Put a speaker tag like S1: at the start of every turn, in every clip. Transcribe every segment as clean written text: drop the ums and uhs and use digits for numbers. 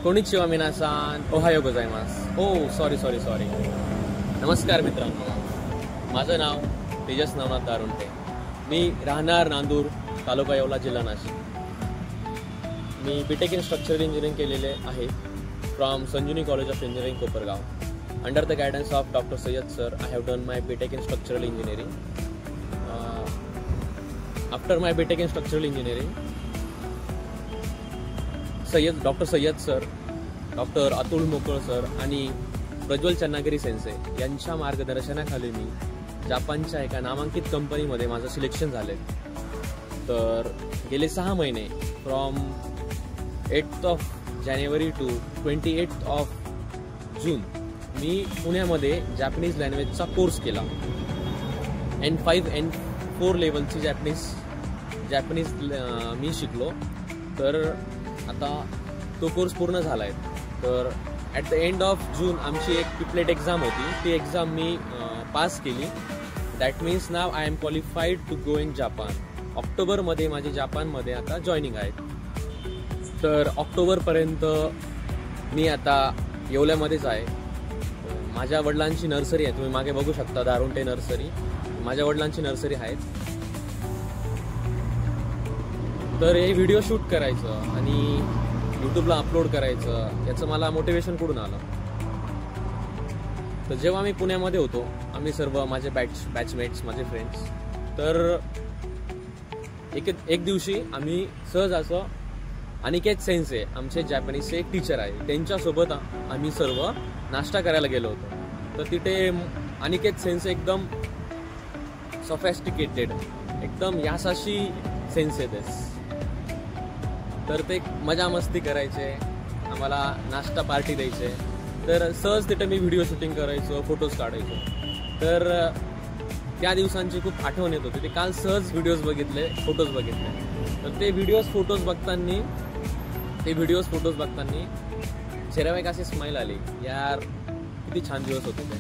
S1: Konnichiwa मिनासान, ओहायो गोजाइमास. सॉरी. नमस्कार मित्रांनो, माझं नाव तेजस नवनाथ दारुंटे. मी राहणार नांदूर, तालुका येवला, जिल्हा नाशिक. मी बीटेक इन स्ट्रक्चरल इंजिनिअरिंग केलेले आहे from Sanjivani college of engineering, Kopargaon. Under the guidance of doctor Sayyad sir, I have done my BTech in structural engineering. After my BTech in structural engineering, doctor Sayyad sir, doctor Atul Mokal sir आणि Prajwal Channagiri sensei यांच्या मार्गदर्शनाखाली मी जापानच्या एका नामांकित कंपनीमध्ये माझं selection झाले. तर गेले 6 महिने from 8th of January to 28th of June मी पुण्यामध्ये जॅपनीज लँग्वेजचा कोर्स केला. N5 N4 लेवलची जॅपनीज मी शिकलो. तर आता तो कोर्स पूर्ण झाला आहे. तर at the end of June आमची एक पिपलेट एक्झाम होती. ती एक्झाम मी पास केली. That means now I am qualified to go in Japan. ऑक्टोबरमध्ये माझी जापानमध्ये आता जॉईनिंग आहे. तर ऑक्टोबरपर्यंत मी आता येवल्यामध्येच आहे. माझ्या वडिलांची नर्सरी आहे, तुम्ही मागे बघू शकता, दारुंटे नर्सरी. माझ्या वडिलांची नर्सरी आहे. तर हे व्हिडिओ शूट करायचं आणि यूट्यूबला अपलोड करायचं, याचं मला मोटिवेशन कुठून आलं. तर जेव्हा मी पुण्यामध्ये होतो, आम्ही सर्व माझे बॅचमेट्स, माझे फ्रेंड्स, तर एक दिवशी आम्ही सहज असं अनिकेत सेन्से, आमचे जॅपनीजचे एक टीचर आहे, त्यांच्यासोबत आम्ही सर्व नाश्ता करायला गेलो होतो. तर तिथे अनिकेत सेन्से एकदम सोफिस्टिकेटेड, एकदम यासाशी सेन्से देस. तर ते मजा मस्ती करायचे, आम्हाला नाश्ता पार्टी द्यायचे. तर सहज तिथे मी व्हिडिओ शूटिंग करायचो, फोटोज काढायचो. तर त्या दिवसांची खूप आठवण येत होती. ते काल सहज व्हिडिओज बघितले, फोटोज बघितले. तर ते व्हिडिओज फोटोज बघताना चेहऱ्यावर एक अशी स्माईल आली, यार किती छान दिवस होते ते.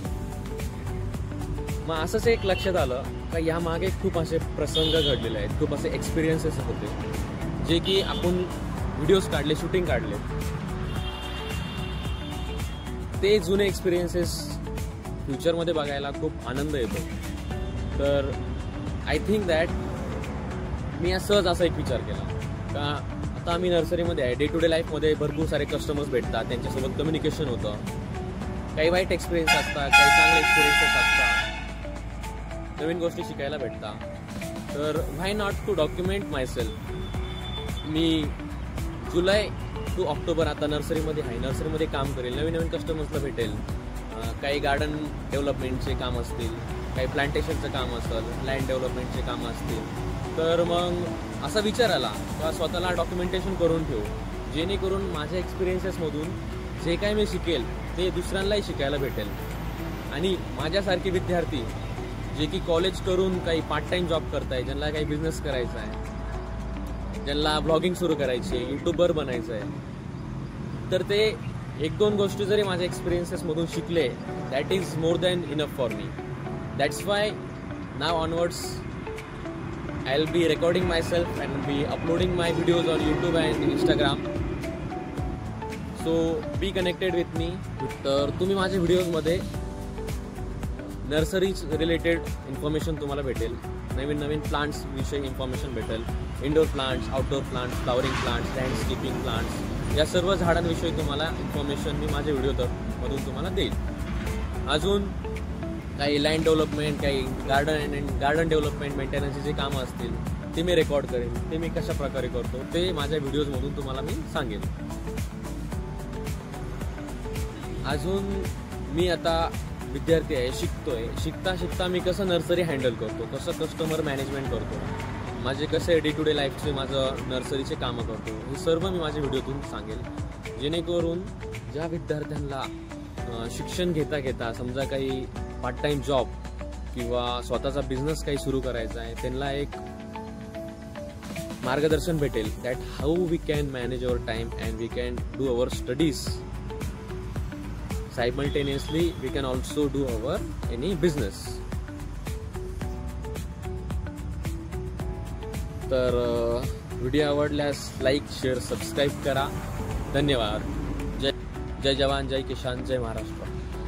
S1: मग असंच एक लक्षात आलं का यामागे खूप असे प्रसंग घडलेले आहेत, खूप असे एक्सपिरियन्सेस होते जे की आपण व्हिडिओज काढले, शूटिंग काढले. ते जुने एक्सपिरियन्सेस फ्युचरमध्ये बघायला खूप आनंद येतो. तर आय थिंक दॅट मी सहज असा एक विचार केला का आता आम्ही नर्सरीमध्ये आहे, डे टू डे लाईफमध्ये भरपूर सारे कस्टमर्स भेटतात, त्यांच्यासोबत कम्युनिकेशन होतं. काही वाईट एक्सपिरियन्स असतात, काही चांगले एक्सपिरियन्सेस असतात, नवीन गोष्टी शिकायला भेटतात. तर why not to document my myself July to October आता नर्सरीमध्ये आहे, नर्सरीमध्ये काम करेल, नवीन कस्टमर्सला भेटेल. काही गार्डन डेव्हलपमेंटचे काम असतील, काही प्लांटेशनचं काम असेल, लँड डेव्हलपमेंटचे कामं असतील. तर मग असा विचार आला का स्वतःला डॉक्युमेंटेशन करून ठेवू, जेणेकरून माझ्या एक्सपिरियन्सेसमधून जे काही मी शिकेल ते दुसऱ्यांनाही शिकायला भेटेल. आणि माझ्यासारखे विद्यार्थी जे की कॉलेज करून काही पार्ट टाईम जॉब करताय, ज्यांना काही बिझनेस करायचा आहे, ज्यांना ब्लॉगिंग सुरू करायची आहे, यूट्यूबर बनायचं आहे, तर ते 1-2 गोष्टी जरी माझ्या एक्सपिरियन्सेसमधून शिकले, that is more than enough for me. That's why now onwards I'll be recording myself and be uploading my videos on YouTube and Instagram. So be connected with me. तर तुम्ही माझ्या व्हिडिओजमध्ये नर्सरीज रिलेटेड इन्फॉर्मेशन तुम्हाला भेटेल, नवीन plants विषयी information भेटेल, indoor plants, outdoor plants, flowering plants, landscaping plants, या सर्व झाडांविषयी तुम्हाला इन्फॉर्मेशन मी माझ्या व्हिडिओमधून तुम्हाला देईल. अजून काही लँड डेव्हलपमेंट, काही गार्डन डेव्हलपमेंट, मेंटेनन्सचे जे कामं असतील ते मी रेकॉर्ड करेन. ते मी कशा प्रकारे करतो ते माझ्या व्हिडिओजमधून तुम्हाला मी सांगेन. अजून मी आता विद्यार्थी आहे, शिकता मी कसं नर्सरी हँडल करतो, कसं कस्टमर मॅनेजमेंट करतो, माझे कसे डे टू डे लाईफचे माझं नर्सरीचे कामं करतो, हे सर्व मी माझ्या व्हिडिओतून सांगेल. जेणेकरून ज्या विद्यार्थ्यांना शिक्षण घेता समजा काही पार्ट टाइम जॉब किंवा स्वतःचा बिझनेस काही सुरू करायचा आहे, त्यांना एक मार्गदर्शन भेटेल that how we can manage our time and we can do our studies simultaneously. We can also do our any business. तर व्हिडिओ आवडल्यास लाईक, शेअर, सबस्क्राईब करा. धन्यवाद. जय जवान जय किसान जय महाराष्ट्र.